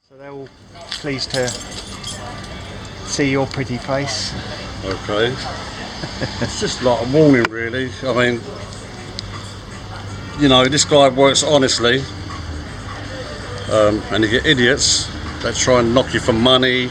So they're all pleased to see your pretty face. Okay. It's just like a warning, really. I mean, you know, this guy works honestly, and you get idiots that try and knock you for money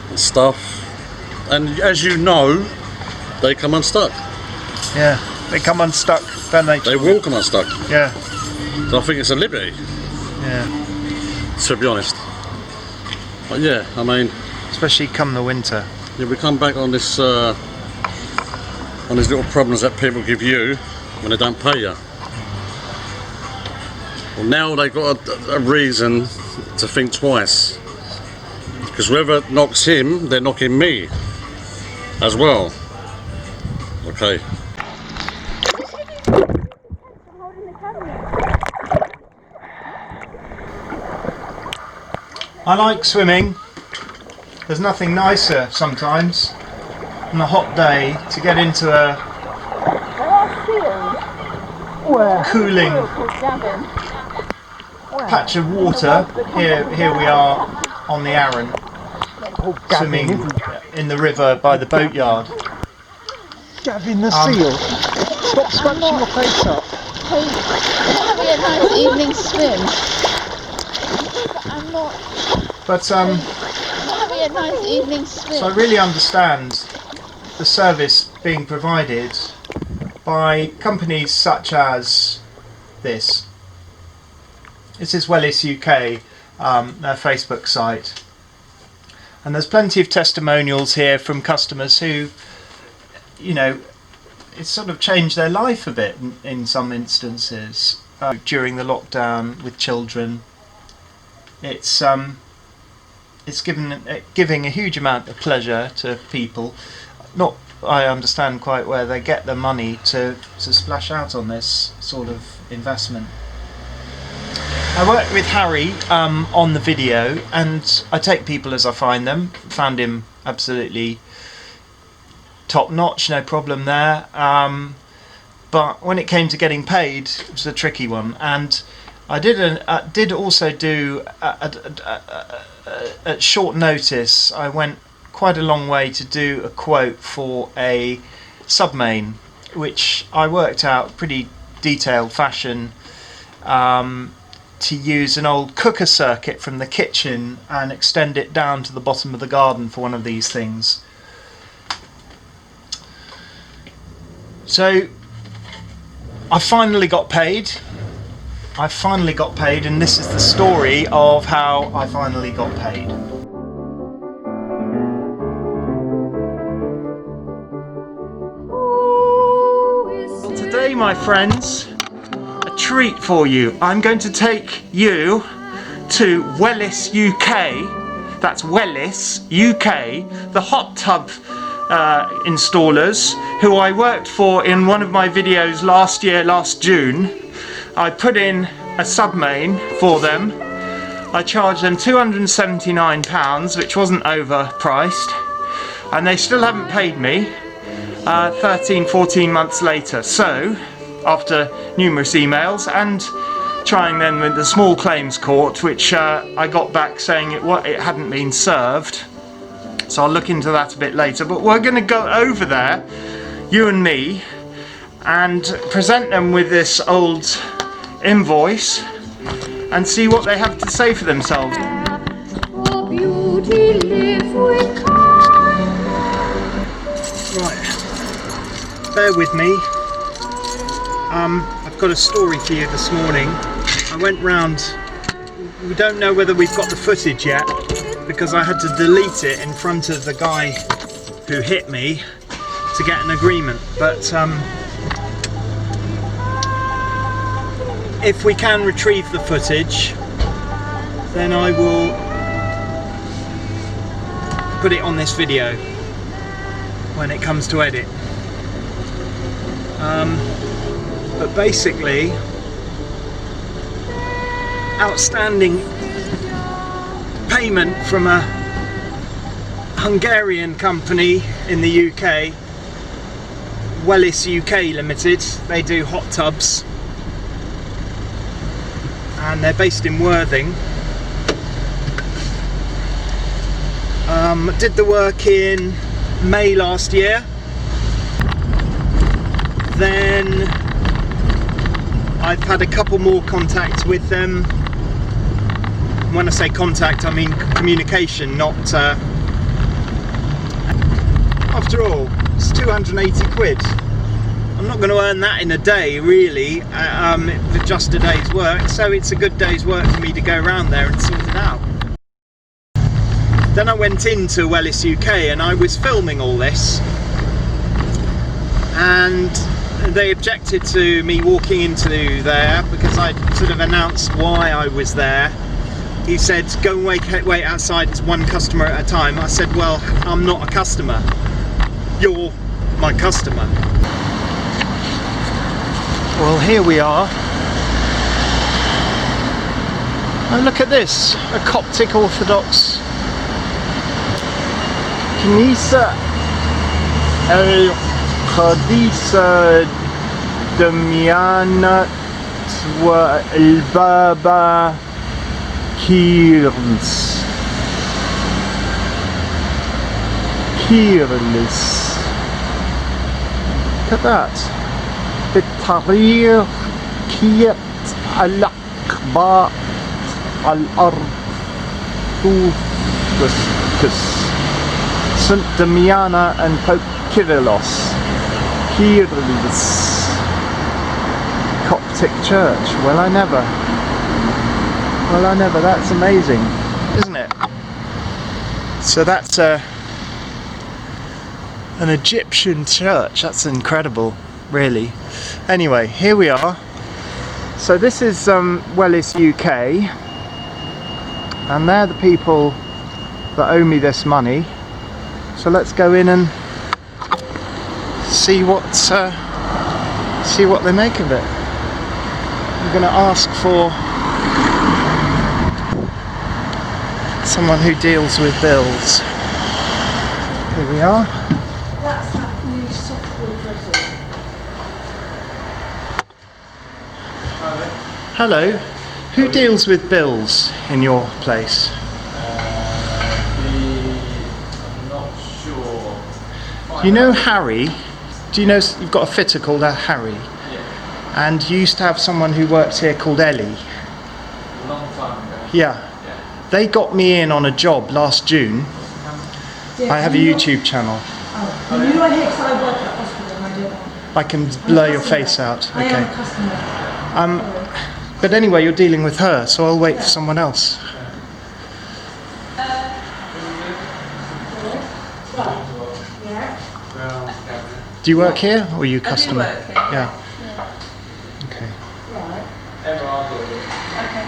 and stuff. And as you know, they come unstuck. Yeah, they come unstuck, don't they? They will come unstuck. Yeah. So I think it's a liberty, Yeah. to be honest. But yeah, I mean, Especially come the winter. yeah, we come back on this, on these little problems that people give you when they don't pay you. Well, now they've got a reason to think twice, because whoever knocks him, they're knocking me as well. Okay. I like swimming. There's nothing nicer sometimes on a hot day to get into a cooling patch of water. Here we are on the Arun, swimming in the river by the boatyard. Gavin the seal, stop scrunching your face up. Having a nice evening swim. I'm not having a nice evening swim. So I really understand the service being provided by companies such as this. This is Wellis UK, their Facebook site. And there's plenty of testimonials here from customers who, you know, it's sort of changed their life a bit in some instances. During the lockdown with children, it's giving a huge amount of pleasure to people. Not, I understand quite where they get the money to splash out on this sort of investment. I worked with Harry on the video, and I take people as I find them. Found him absolutely top notch, no problem there. But when it came to getting paid, it was a tricky one. And I did also do at short notice. I went quite a long way to do a quote for a submain, which I worked out pretty detailed fashion to use an old cooker circuit from the kitchen and extend it down to the bottom of the garden for one of these things. So I finally got paid. And this is the story of how I finally got paid. Today, my friends, a treat for you. I'm going to take you to Wellis UK. That's Wellis UK, the hot tub installers who I worked for in one of my videos last June. I put in a submain for them. I charged them £279, which wasn't overpriced, and they still haven't paid me 14 months later. So after numerous emails and trying then with the small claims court, which I got back saying it hadn't been served. So I'll look into that a bit later, but we're going to go over there, you and me, and present them with this old invoice and see what they have to say for themselves. Right, bear with me. I've got a story for you this morning. I went round, we don't know whether we've got the footage yet, because I had to delete it in front of the guy who hit me to get an agreement, but if we can retrieve the footage, then I will put it on this video when it comes to edit. But basically, outstanding payment from a Hungarian company in the UK, Wellis UK Limited. They do hot tubs and they're based in Worthing. Did the work in May last year. Then I've had a couple more contacts with them. When I say contact, I mean communication, not... After all, it's 280 quid. I'm not going to earn that in a day, really, for just a day's work, so it's a good day's work for me to go around there and sort it out. Then I went into Wellis UK and I was filming all this, and they objected to me walking into there because I sort of announced why I was there. He said, go and wait outside, it's one customer at a time. I said, well, I'm not a customer. You're my customer. Well, here we are. Oh, look at this, a Coptic Orthodox Knisa القديسة دميانة والبابا كيرلس. Look at that. بالتغيير كيت الأقباء الأرض St. Damiana and Pope Kyrillos. Coptic Church. Well, I never. That's amazing, isn't it? So that's an Egyptian church. That's incredible, really. Anyway, here we are. So this is Wellis UK, and they're the people that owe me this money. So let's go in and see what they make of it. I'm going to ask for someone who deals with bills. Here we are. That's that new software dressing. Hello. Who deals with bills in your place? You know Harry? Do you know you've got a fitter called Harry? Yeah. And you used to have someone who worked here called Ellie? A long time ago. Yeah. They got me in on a job last June. Yeah, I have a YouTube channel. Oh, you know I hate because I work at a hospital and I don't want. I can blur your face out. I am a Okay. customer. But anyway, you're dealing with her, so I'll wait for someone else. Yeah. Do you work here or are you a customer? I do work here. Yeah. Okay. Right. Emma, I'll do it. Okay.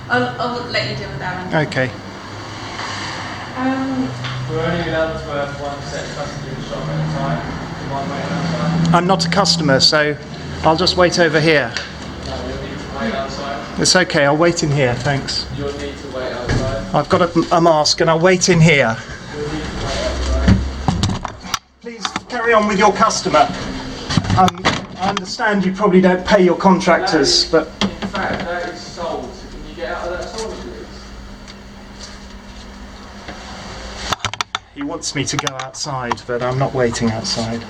I'll let you deal with that one. Okay. We're only allowed to have one set of customers in the shop at a time. One way outside. I'm not a customer, so I'll just wait over here. No, you'll need to wait outside. It's okay, I'll wait in here, thanks. You'll need to wait outside. I've got a mask and I'll wait in here. You'll need to wait outside. Please carry on with your customer. I understand you probably don't pay your contractors, but... In fact, that is sold. So can you get out of that sold, please? He wants me to go outside, but I'm not waiting outside.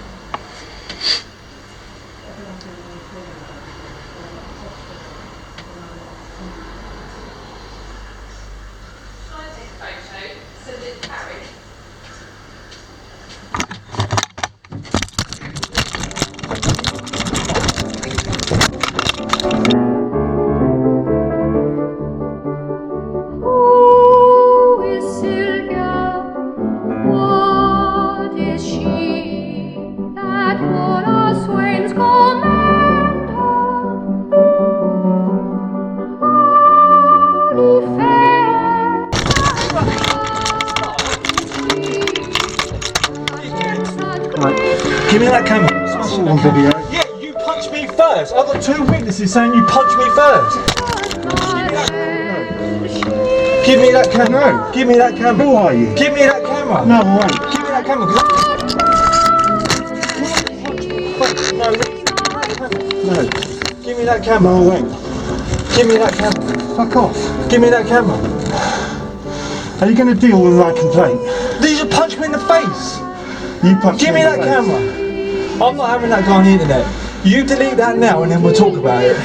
Give me that camera. It's on video. Yeah, you punched me first. I've got two witnesses saying you punched me first. Give me that camera. No. Give me that camera. Who are you? Give me that camera. No, wait. Give me that camera. No. Give me that camera. No, wait. Give me that camera. Fuck off. Give me that camera. Are you going to deal with my complaint? Did you punch me in the face? You punch Give me in the that face. camera. I'm not having that guy on the internet. You delete that now and then we'll talk about it.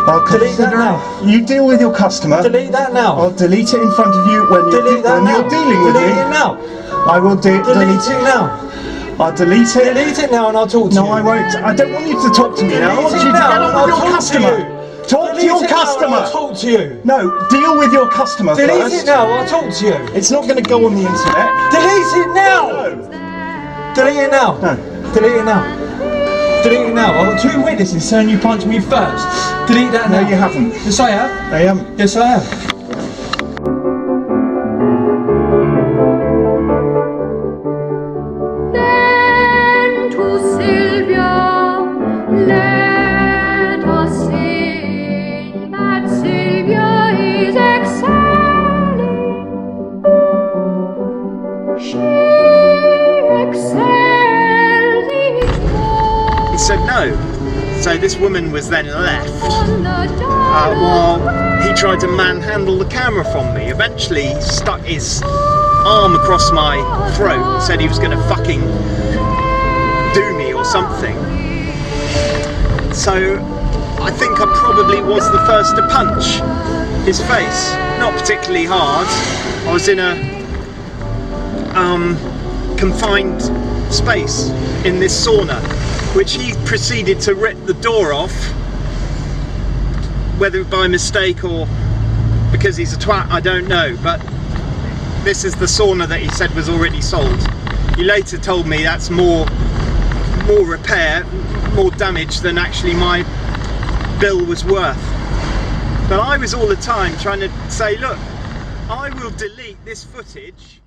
I'll Delete that consider now. it. You deal with your customer. Delete that now. I'll delete it in front of you when Delete that now. you're dealing with Delete me. it now. I will delete Delete it now. I'll delete it. Delete it now and I'll talk to you. No, I won't. I don't want you to talk to me now. I want Delete you it to now get and on I'll with your talk to customer. you. Talk to Delete your it now and customer. I'll talk to you. No, deal with your customer Delete first. it now, I'll talk to you. It's not going to go on the internet. Delete it now! No. Delete it now. No. Delete it now. Delete it now. I've got 2 witnesses saying you punched me first. Delete that No, now. you haven't. Yes, I have. I am. Yes, I have. Then to Sylvia, let us sing that Sylvia is excelling. She excels each morn He said no. So this woman was then left on the while he tried to manhandle the camera from me. Eventually he stuck his arm across my throat, said he was going to fucking do me or something. So I think I probably was the first to punch his face. Not particularly hard. I was in a confined space in this sauna, which he proceeded to rip the door off, whether by mistake or because he's a twat, I don't know, but this is the sauna that he said was already sold. He later told me that's more repair, more damage than actually my bill was worth. But I was all the time trying to say, look, I will delete this footage